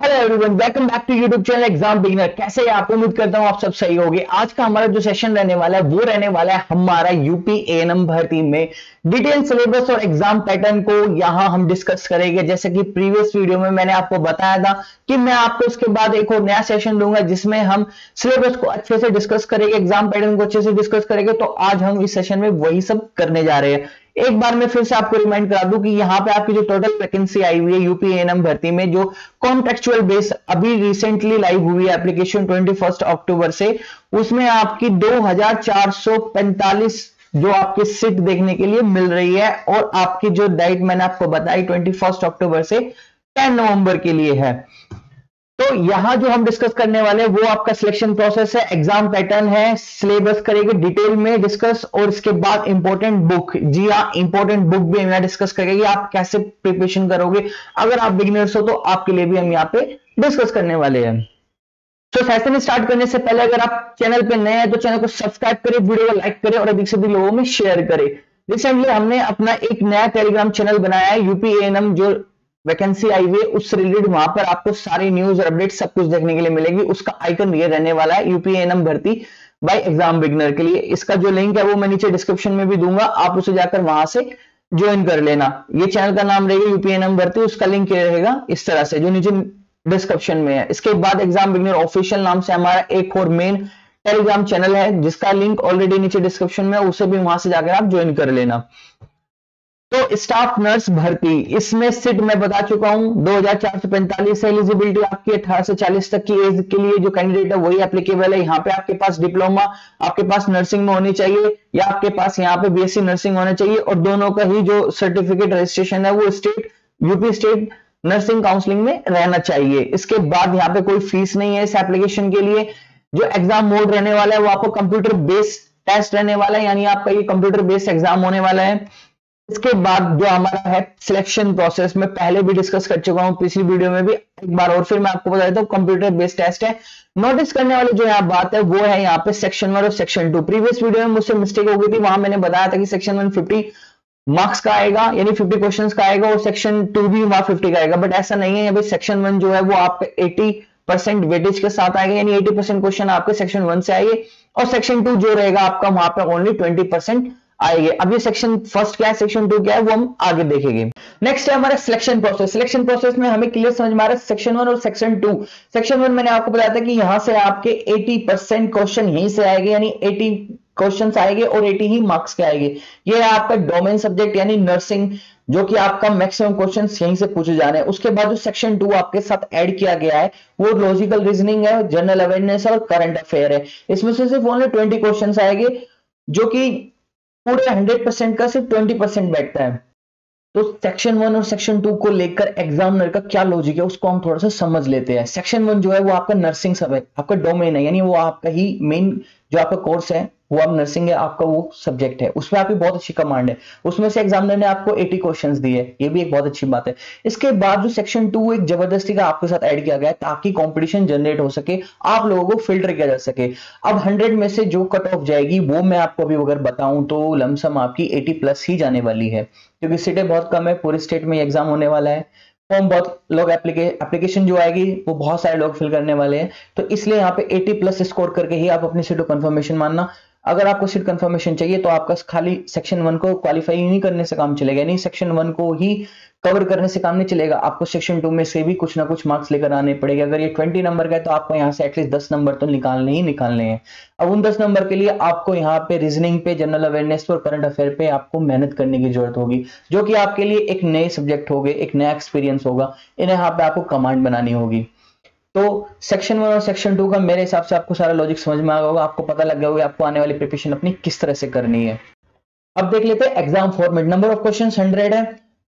Hello everyone, welcome back to YouTube channel exam beginner. कैसे हैं आप? उम्मीद करता हूं आप सब सही होंगे। आज का हमारा जो सेशन रहने वाला है वो रहने वाला है हमारा यूपी एएनएम भर्ती में डिटेल सिलेबस और एग्जाम पैटर्न को यहां हम डिस्कस करेंगे। जैसे कि प्रीवियस वीडियो में मैंने आपको बताया था कि मैं आपको उसके बाद एक और नया सेशन दूंगा जिसमें हम सिलेबस को अच्छे से डिस्कस करेंगे, एग्जाम पैटर्न को अच्छे से डिस्कस करेंगे। तो आज हम इस सेशन में वही सब करने जा रहे हैं। एक बार मैं फिर से आपको रिमाइंड करा दूं कि यहाँ पे आपकी जो टोटल वैकेंसी आई हुई है यूपी एएनएम भर्ती में, जो कॉन्टेक्चुअल बेस अभी रिसेंटली लाइव हुई है एप्लीकेशन 21 अक्टूबर से, उसमें आपकी 2445 जो आपकी सीट देखने के लिए मिल रही है। और आपकी जो डेट मैंने आपको बताई 21 अक्टूबर से 10 नवंबर के लिए है। तो यहां जो हम डिस्कस करने वाले हैं वो आपका सिलेक्शन प्रोसेस है, एग्जाम पैटर्न है, सिलेबस करेंगे डिटेल में डिस्कस, और इसके बाद इंपॉर्टेंट बुक, जी हाँ इंपॉर्टेंट बुक भी हम डिस्कस करेंगे कि आप कैसे प्रिपरेशन करोगे। अगर आप बिगिनर्स हो तो आपके लिए भी हम यहाँ पे डिस्कस करने वाले हैं। तो सेशन स्टार्ट करने से पहले अगर आप चैनल पे नए हैं तो चैनल को सब्सक्राइब करें, वीडियो को लाइक करें और अधिक से अधिक लोगों में शेयर करें। रिसेंटली हमने अपना एक नया टेलीग्राम चैनल बनाया है यूपी एएनएम, जो वैकेंसी आई हुई है उससे रिलेटेड, वहां पर आपको सारी न्यूज और अपडेट सब कुछ देखने के लिए मिलेगी। उसका आइकन ये रहने वाला है यूपी एएनएम भर्ती बाय एग्जाम बिगिनर के लिए। इसका जो लिंक है वो मैं नीचे डिस्क्रिप्शन में भी दूंगा, आप उसे जाकर वहां से ज्वाइन कर लेना। ये चैनल का नाम रहेगा यूपी एएनएम भर्ती, उसका लिंक ये रहेगा इस तरह से जो नीचे डिस्क्रिप्शन में है। इसके बाद एग्जाम बिगिनर ऑफिशियल नाम से हमारा एक और मेन टेलीग्राम चैनल है जिसका लिंक ऑलरेडी नीचे डिस्क्रिप्शन में है, उसे भी वहां से जाकर आप ज्वाइन कर लेना। तो स्टाफ नर्स भर्ती, इसमें सीट मैं बता चुका हूं 2445 है। एलिजिबिलिटी आपकी 18 से 40 तक की एज के लिए जो कैंडिडेट है वही एप्लीकेबल है। यहाँ पे आपके पास डिप्लोमा, आपके पास नर्सिंग में होनी चाहिए, या आपके पास यहाँ पे बीएससी नर्सिंग होना चाहिए, और दोनों का ही जो सर्टिफिकेट रजिस्ट्रेशन है वो state UP state nursing counselling में रहना चाहिए। इसके बाद यहाँ पे कोई फीस नहीं है इस एप्लीकेशन के लिए। जो एग्जाम मोड रहने वाला है वो आपको कंप्यूटर बेस्ड टेस्ट रहने वाला है, यानी आपका ये कंप्यूटर बेस्ड एग्जाम होने वाला है। इसके बाद जो हमारा है सिलेक्शन प्रोसेस, में पहले भी डिस्कस कर चुका हूं पिछली वीडियो में भी, एक बार और फिर मैं आपको बता देता हूं। कंप्यूटर बेस्ड टेस्ट है। नोटिस करने वाली जो यहाँ बात है वो है यहाँ पे सेक्शन 1 और सेक्शन 2। प्रीवियस वीडियो में मुझसे मिस्टेक हो गई थी, वहां मैंने बताया था कि सेक्शन 1 50 मार्क्स का आएगा, यानी 50 क्वेश्चंस का आएगा, और सेक्शन 2 भी वहां 50 का आएगा। बट ऐसा नहीं है, सेक्शन 1 जो है वो आपके 80% वेटेज के साथ आएगा, यानी 80% क्वेश्चन आपके सेक्शन 1 से आएंगे, और सेक्शन 2 जो रहेगा आपका वहां पे ओनली 20% आएंगे। अब ये सेक्शन फर्स्ट क्या है, सेक्शन 2 क्या है, वो हम आगे देखेंगे। नेक्स्ट है हमारा सिलेक्शन प्रोसेस। सिलेक्शन प्रोसेस में हमें क्लियर समझ में आ रहा है सेक्शन 1 और सेक्शन 2। सेक्शन 1 मैंने आपको बताया था कि यहां से आपके 80% क्वेश्चन यहीं से आएंगे, यानी 80 क्वेश्चंस आएंगे और 80 ही मार्क्स के आएंगे। ये है आपका डोमेन सब्जेक्ट यानी नर्सिंग, जो कि आपका मैक्सिमम क्वेश्चंस यहीं से पूछे जाने हैं। उसके बाद जो सेक्शन 2 आपके साथ ऐड किया गया है वो लॉजिकल रीजनिंग है, जनरल अवेयरनेस और करंट अफेयर है। इसमें से सिर्फ ओनली 20 क्वेश्चंस आएंगे, जो कि पूरे 100% का सिर्फ 20% बैठता है। तो सेक्शन 1 और सेक्शन 2 को लेकर एग्जामिनर का क्या लॉजिक है उसको हम थोड़ा सा समझ लेते हैं। सेक्शन 1 जो है वो आपका नर्सिंग सब है, आपका डोमेन है, यानी वो आपका ही मेन जो आपका कोर्स है वो आप नर्सिंग है, आपका वो सब्जेक्ट है, उसमें आपकी बहुत अच्छी कमांड है। उसमें से एग्जामिनर ने आपको 80 क्वेश्चंस दिए, ये भी एक बहुत अच्छी बात है। इसके बाद जो सेक्शन 2 एक जबरदस्ती का आपके साथ ऐड किया गया है ताकि कंपटीशन जनरेट हो सके, आप लोगों को फिल्टर किया जा सके। अब 100 में से जो कट ऑफ जाएगी वो मैं आपको अभी अगर बताऊं तो लमसम आपकी 80+ ही जाने वाली है, क्योंकि सीटें बहुत कम है, पूरे स्टेट में एग्जाम होने वाला है। फॉर्म बहुत लोग एप्लीकेशन जो आएगी वो बहुत सारे लोग फिल करने वाले हैं, तो इसलिए यहाँ पे 80+ स्कोर करके ही आप अपनी सीट को कंफर्मेशन मानना। अगर आपको सीट कंफर्मेशन चाहिए तो आपका खाली सेक्शन 1 को क्वालिफाई नहीं करने से काम चलेगा, नहीं सेक्शन 1 को ही कवर करने से काम नहीं चलेगा, आपको सेक्शन 2 में से भी कुछ ना कुछ मार्क्स लेकर आने पड़ेंगे। अगर ये 20 नंबर का है तो आपको यहाँ से एटलीस्ट 10 नंबर तो निकालने ही निकालने हैं। अब उन 10 नंबर के लिए आपको यहाँ पे रीजनिंग पे, जनरल अवेयरनेस पे और करंट अफेयर पे आपको मेहनत करने की जरूरत होगी, जो कि आपके लिए एक नए सब्जेक्ट हो गए, एक नया एक्सपीरियंस होगा, इन्हें यहाँ पे आपको कमांड बनानी होगी। तो सेक्शन 1 और सेक्शन 2 का मेरे हिसाब से आपको सारा लॉजिक समझ में आ गया होगा, आपको पता लग गया होगा आपको आने वाली प्रिपरेशन अपनी किस तरह से करनी है। अब देख लेते हैं exam format. Number of question 100 है,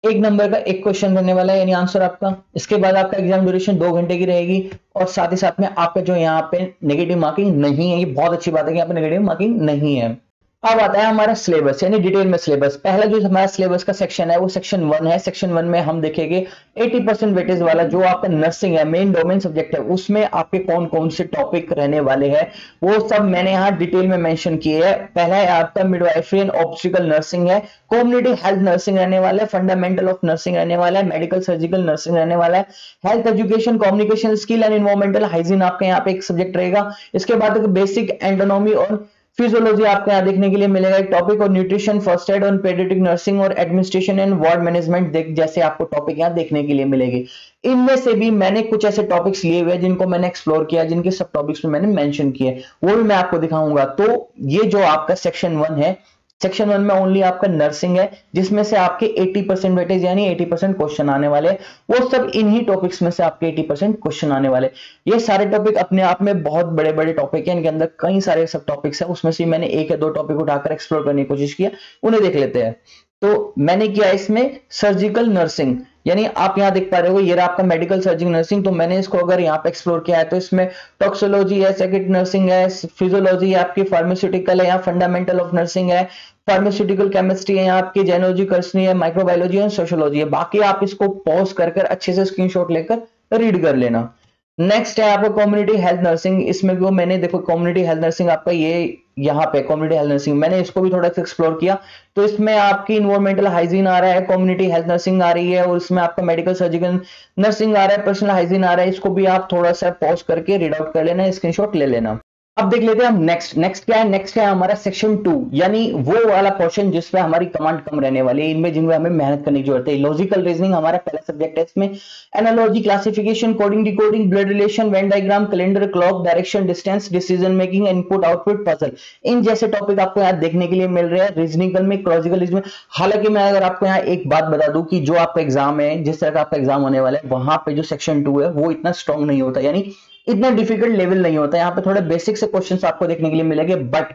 एक नंबर का एक क्वेश्चन रहने वाला है, यानी आंसर आपका। इसके बाद आपका एग्जाम ड्यूरेशन 2 घंटे की रहेगी, और साथ ही साथ में आपका जो यहाँ पे नेगेटिव मार्किंग नहीं है, ये बहुत अच्छी बात है कि यहाँ पे नेगेटिव मार्किंग नहीं है। अब आता है हमारा सिलेबस, यानी डिटेल में सिलेबस। पहला जो हमारा सिलेबस का सेक्शन है वो सेक्शन 1 है। सेक्शन 1 में हम देखेंगे 80% वेटेज वाला जो आपका नर्सिंग है, मेन डोमेन सब्जेक्ट है, उसमें आपके कौन कौन से टॉपिक रहने वाले हैं वो सब मैंने यहाँ डिटेल में मेंशन किए हैं। पहला है आपका मिडवाइफरी एंड ऑब्स्टेट्रिकल नर्सिंग है, कम्युनिटी हेल्थ नर्सिंग रहने वाला है, फंडामेंटल ऑफ नर्सिंग रहने वाला है, मेडिकल सर्जिकल नर्सिंग रहने वाला है, health education communication skill and environmental hygiene आपका यहाँ पे एक सब्जेक्ट रहेगा। इसके बाद बेसिक एंटोनॉमी और फिजियोलॉजी आपको यहाँ देखने के लिए मिलेगा एक टॉपिक, और न्यूट्रिशन, फर्स्ट एड और पेडियाट्रिक नर्सिंग और एडमिनिस्ट्रेशन एंड वार्ड मैनेजमेंट जैसे आपको टॉपिक यहाँ देखने के लिए मिलेंगे। इनमें से भी मैंने कुछ ऐसे टॉपिक्स लिए हुए जिनको मैंने एक्सप्लोर किया, जिनके सब टॉपिक्स में मैंने मेंशन किए, वो भी मैं आपको दिखाऊंगा। तो ये जो आपका सेक्शन 1 है, सेक्शन 1 में ओनली आपका नर्सिंग है, जिसमें से आपके 80% वेटेज यानी 80% क्वेश्चन आने वाले, वो सब इन्हीं टॉपिक्स में से आपके 80% क्वेश्चन आने वाले। ये सारे टॉपिक अपने आप में बहुत बड़े बड़े टॉपिक हैं, इनके अंदर कई सारे सब टॉपिक्स हैं, उसमें से मैंने एक या दो टॉपिक उठाकर एक्सप्लोर करने की कोशिश किया, उन्हें देख लेते हैं। तो मैंने किया इसमें सर्जिकल नर्सिंग, यानी आप यहां देख पा रहे हो ये रहा आपका मेडिकल सर्जिकल नर्सिंग। तो मैंने इसको अगर यहाँ पे एक्सप्लोर किया है तो इसमें टॉक्सोलॉजी है, सेकेंड नर्सिंग है, फिजियोलॉजी है, आपकी फार्मास्यूटिकल है, यहाँ फंडामेंटल ऑफ नर्सिंग है, फार्मास्यूटिकल केमिस्ट्री है, यहाँ आपकी जेनोलॉजी कर्सनी है, माइक्रोबायोलॉजी है, सोशियोलॉजी है। बाकी आप इसको पॉज कर अच्छे से स्क्रीनशॉट लेकर रीड कर लेना। नेक्स्ट है आपका कम्युनिटी हेल्थ नर्सिंग। इसमें भी मैंने देखो कम्युनिटी हेल्थ नर्सिंग आपका ये यहाँ पे कम्युनिटी हेल्थ नर्सिंग मैंने इसको भी थोड़ा सा एक्सप्लोर किया। तो इसमें आपकी इन्वायरमेंटल हाइजीन आ रहा है, कम्युनिटी हेल्थ नर्सिंग आ रही है, और इसमें आपका मेडिकल सर्जिकल नर्सिंग आ रहा है, पर्सनल हाइजीन आ रहा है। इसको भी आप थोड़ा सा पॉज करके रीड आउट कर लेना, स्क्रीनशॉट ले लेना। अब देख लेते हैं हम नेक्स्ट क्या है। नेक्स्ट है हमारा सेक्शन 2, यानी वो वाला पोर्शन जिसपे हमारी कमांड कम रहने वाली है, इनमें जिनमें हमें मेहनत करने की जरूरत है। लॉजिकल रीजनिंग हमारा पहला सब्जेक्ट है। इसमें analogy, classification, coding, decoding, blood relation, Venn diagram, calendar, clock, direction, distance, decision making, input output, puzzle, इन जैसे टॉपिक आपको यहाँ देखने के लिए मिल रहे हैं रीजनिंग में, लॉजिकल में। हालांकि मैं अगर आपको यहाँ एक बात बता दूं कि जो आपका एग्जाम है, जिस तरह का आपका एग्जाम होने वाला है, वहां पे जो सेक्शन 2 है वो इतना स्ट्रॉन्ग नहीं होता, यानी इतना डिफिकल्ट लेवल नहीं होता। यहाँ पे थोड़े बेसिक से क्वेश्चंस आपको देखने के लिए मिलेंगे, बट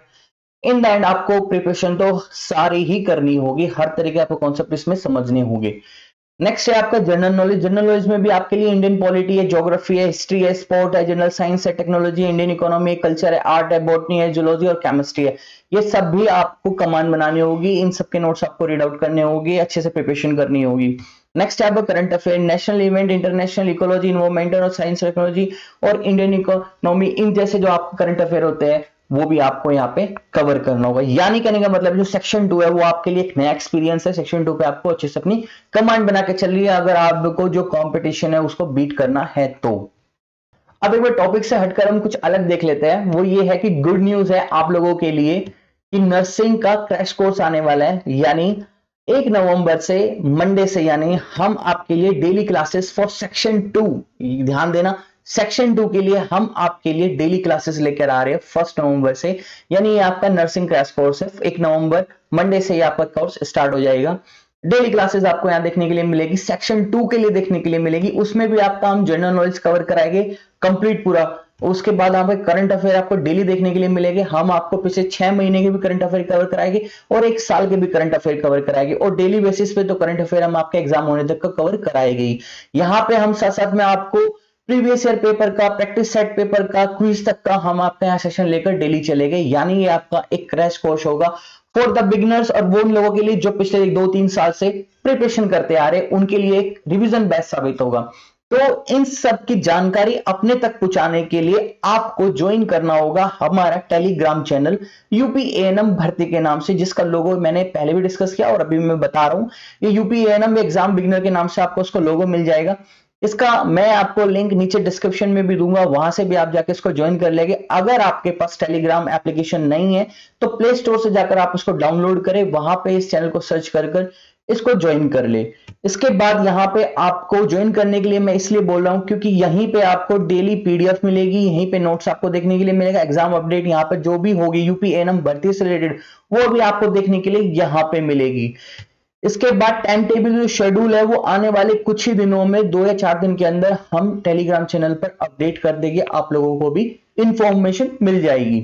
इन द एंड आपको प्रिपरेशन तो सारी ही करनी होगी, हर तरीके आपको कॉन्सेप्ट इसमें समझने होंगे। नेक्स्ट है आपका जनरल नॉलेज। जनरल नॉलेज में भी आपके लिए इंडियन पॉलिटी है, ज्योग्राफी है, हिस्ट्री है, स्पोर्ट है, जनरल साइंस है, टेक्नोलॉजी है, इंडियन इकोनॉमी है, कल्चर है, आर्ट है, बॉटनी है, जूलॉजी और केमिस्ट्री है। ये सब भी आपको कमांड बनानी होगी, इन सबके नोट्स आपको रीड आउट करने होंगे, अच्छे से प्रिपरेशन करनी होगी। नेक्स्ट है current affair, national event, international, ecology, environmental और साइंस टेक्नोलॉजी और इंडियन इकोनॉमी, इन जैसे जो आप करंट अफेयर होते हैं वो भी आपको यहाँ पे कवर करना होगा। यानी कहने का मतलब जो सेक्शन 2 है वो आपके लिए एक नया एक्सपीरियंस है। सेक्शन 2 पे आपको अच्छे से अपनी कमांड बना के चल रही है, अगर आपको जो कंपटीशन है उसको बीट करना है तो। अब एक बार टॉपिक से हटकर हम कुछ अलग देख लेते हैं। वो ये है कि गुड न्यूज है आप लोगों के लिए कि नर्सिंग का क्रैश कोर्स आने वाला है, यानी 1 नवंबर से मंडे से, यानी हम आपके लिए डेली क्लासेस फॉर सेक्शन 2, ध्यान देना सेक्शन 2 के लिए हम आपके लिए डेली क्लासेस लेकर आ रहे हैं 1 नवंबर से। यानी ये आपका नर्सिंग क्रैश कोर्स है। 1 नवंबर मंडे से ये आपका कोर्स स्टार्ट हो जाएगा। डेली क्लासेस आपको यहाँ देखने के लिए मिलेगी, सेक्शन 2 के लिए देखने के लिए मिलेगी। उसमें भी आपका हम जनरल नॉलेज कवर कराएंगे कंप्लीट पूरा। उसके बाद यहाँ पे करंट अफेयर आपको डेली देखने के लिए मिलेंगे। हम आपको पिछले 6 महीने के भी करंट अफेयर कवर कराएंगे और 1 साल के भी करंट अफेयर कवर कराएंगे, और डेली बेसिस पे तो करंट अफेयर हम आपके एग्जाम होने तक का कवर कराएंगे। यहाँ पे हम साथ साथ में आपको प्रीवियस ईयर पेपर का, प्रैक्टिस सेट पेपर का, क्विज तक का हम आपका यहाँ सेशन लेकर डेली चलेंगे। यानी ये आपका एक क्रैश कोर्स होगा फॉर द बिगिनर्स, और वो उन लोगों के लिए जो पिछले 2-3 साल से प्रिपरेशन करते आ रहे, उनके लिए एक रिवीजन बैच साबित होगा। तो इन सब की जानकारी अपने तक पहुंचाने के लिए आपको ज्वाइन करना होगा हमारा टेलीग्राम चैनल यूपीएएनएम भर्ती के नाम से, जिसका लोगो मैंने पहले भी डिस्कस किया और अभी मैं बता रहा हूं। ये यूपीएएनएम एग्जाम बिगिनर के नाम से आपको उसका लोगो मिल जाएगा। इसका मैं आपको लिंक नीचे डिस्क्रिप्शन में भी दूंगा, वहां से भी आप जाके इसको ज्वाइन कर लेंगे। अगर आपके पास टेलीग्राम एप्लीकेशन नहीं है तो प्ले स्टोर से जाकर आप उसको डाउनलोड करें, वहां पे इस चैनल को सर्च कर इसको ज्वाइन कर ले। इसके बाद यहाँ पे आपको ज्वाइन करने के लिए मैं इसलिए बोल रहा हूं क्योंकि यहीं पे आपको डेली पीडीएफ मिलेगी, यहीं पे नोट्स आपको देखने के लिए मिलेगा, एग्जाम अपडेट यहाँ पे जो भी होगी यूपीएएनएम भर्ती से रिलेटेड वो भी आपको देखने के लिए यहाँ पे मिलेगी। इसके बाद टाइम टेबल जो शेड्यूल है वो आने वाले कुछ ही दिनों में 2 या 4 दिन के अंदर हम टेलीग्राम चैनल पर अपडेट कर देंगे, आप लोगों को भी इंफॉर्मेशन मिल जाएगी।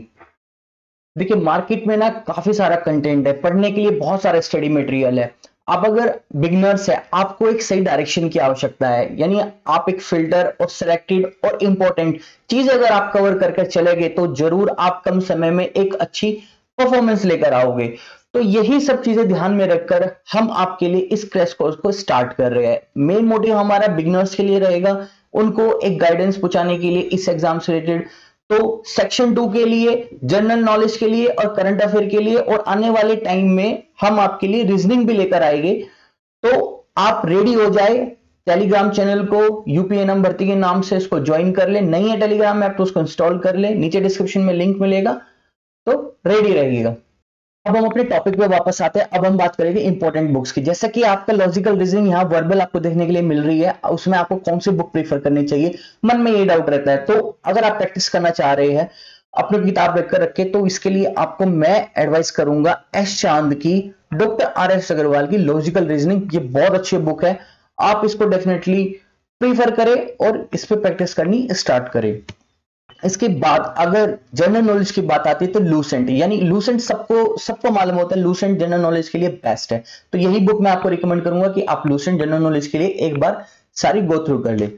देखिए मार्केट में ना काफी सारा कंटेंट है, पढ़ने के लिए बहुत सारा स्टडी मटेरियल है। आप अगर बिगिनर्स है, आपको एक सही डायरेक्शन की आवश्यकता है, यानी आप एक फिल्टर और सिलेक्टेड और इंपॉर्टेंट चीज अगर आप कवर करके चलेंगे तो जरूर आप कम समय में एक अच्छी परफॉर्मेंस लेकर आओगे। तो यही सब चीजें ध्यान में रखकर हम आपके लिए इस क्रैश कोर्स को स्टार्ट कर रहे हैं। मेन मोटिव हमारा बिगिनर्स के लिए रहेगा, उनको एक गाइडेंस पहुंचाने के लिए इस एग्जाम से रिलेटेड। तो सेक्शन 2 के लिए, जनरल नॉलेज के लिए और करंट अफेयर के लिए, और आने वाले टाइम में हम आपके लिए रीजनिंग भी लेकर आएंगे। तो आप रेडी हो जाए, टेलीग्राम चैनल को यूपीएनएम भर्ती के नाम से इसको ज्वाइन कर ले। नहीं है टेलीग्राम ऐप तो उसको इंस्टॉल कर ले, नीचे डिस्क्रिप्शन में लिंक मिलेगा, तो रेडी रहिएगा। अब हम अपने टॉपिक पे वापस आते हैं। अब हम बात करेंगे इंपॉर्टेंट बुक्स की। जैसा कि आपका लॉजिकल रीजनिंग यहाँ वर्बल आपको देखने के लिए मिल रही है, उसमें आपको कौन सी बुक प्रीफर करनी चाहिए, मन में ये डाउट रहता है। तो अगर आप प्रैक्टिस करना चाह रहे हैं, अपनी किताब रखकर रखे, तो इसके लिए आपको मैं एडवाइस करूंगा एस चांद की, डॉक्टर RS अग्रवाल की लॉजिकल रीजनिंग। ये बहुत अच्छी बुक है, आप इसको डेफिनेटली प्रीफर करें और इस पर प्रैक्टिस करनी स्टार्ट करें। इसके बाद अगर जनरल नॉलेज की बात आती है तो लूसेंट, यानी लूसेंट सबको मालूम होता है, लूसेंट जनरल नॉलेज के लिए बेस्ट है। तो यही बुक मैं आपको रिकमेंड करूंगा कि आप लूसेंट जनरल नॉलेज के लिए एक बार सारी गो थ्रू कर ले।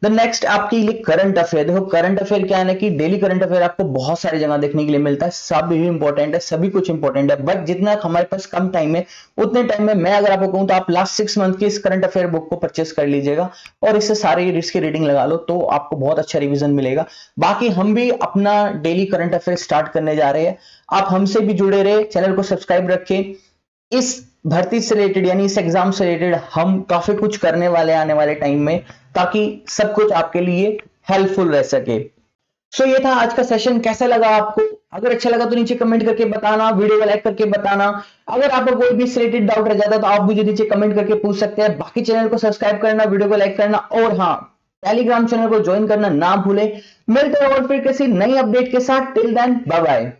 द नेक्स्ट आपके लिए करंट अफेयर। देखो करंट अफेयर क्या है ना कि डेली करंट अफेयर आपको बहुत सारी जगह देखने के लिए मिलता है, सब भी इंपॉर्टेंट है, सभी कुछ इंपॉर्टेंट है, बट जितना हमारे पास कम टाइम है उतने टाइम में मैं अगर आपको कहूं तो आप लास्ट 6 मंथ की इस करंट अफेयर बुक को परचेस कर लीजिएगा और इससे सारे इसकी रीडिंग लगा लो, तो आपको बहुत अच्छा रिवीजन मिलेगा। बाकी हम भी अपना डेली करंट अफेयर स्टार्ट करने जा रहे हैं, आप हमसे भी जुड़े रहे, चैनल को सब्सक्राइब रखें। इस भर्ती से रिलेटेड यानी इस एग्जाम से रिलेटेड हम काफी कुछ करने वाले आने वाले टाइम में, ताकि सब कुछ आपके लिए हेल्पफुल रह सके। सो ये था आज का सेशन। कैसा लगा आपको? अगर अच्छा लगा तो नीचे कमेंट करके बताना, वीडियो को लाइक करके बताना। अगर आपको कोई भी रिलेटेड डाउट रह जाता है तो आप मुझे नीचे कमेंट करके पूछ सकते हैं। बाकी चैनल को सब्सक्राइब करना, वीडियो को लाइक करना और हाँ, टेलीग्राम चैनल को ज्वाइन करना ना भूले। मिलते हैं और फिर किसी नई अपडेट के साथ। Till then bye bye.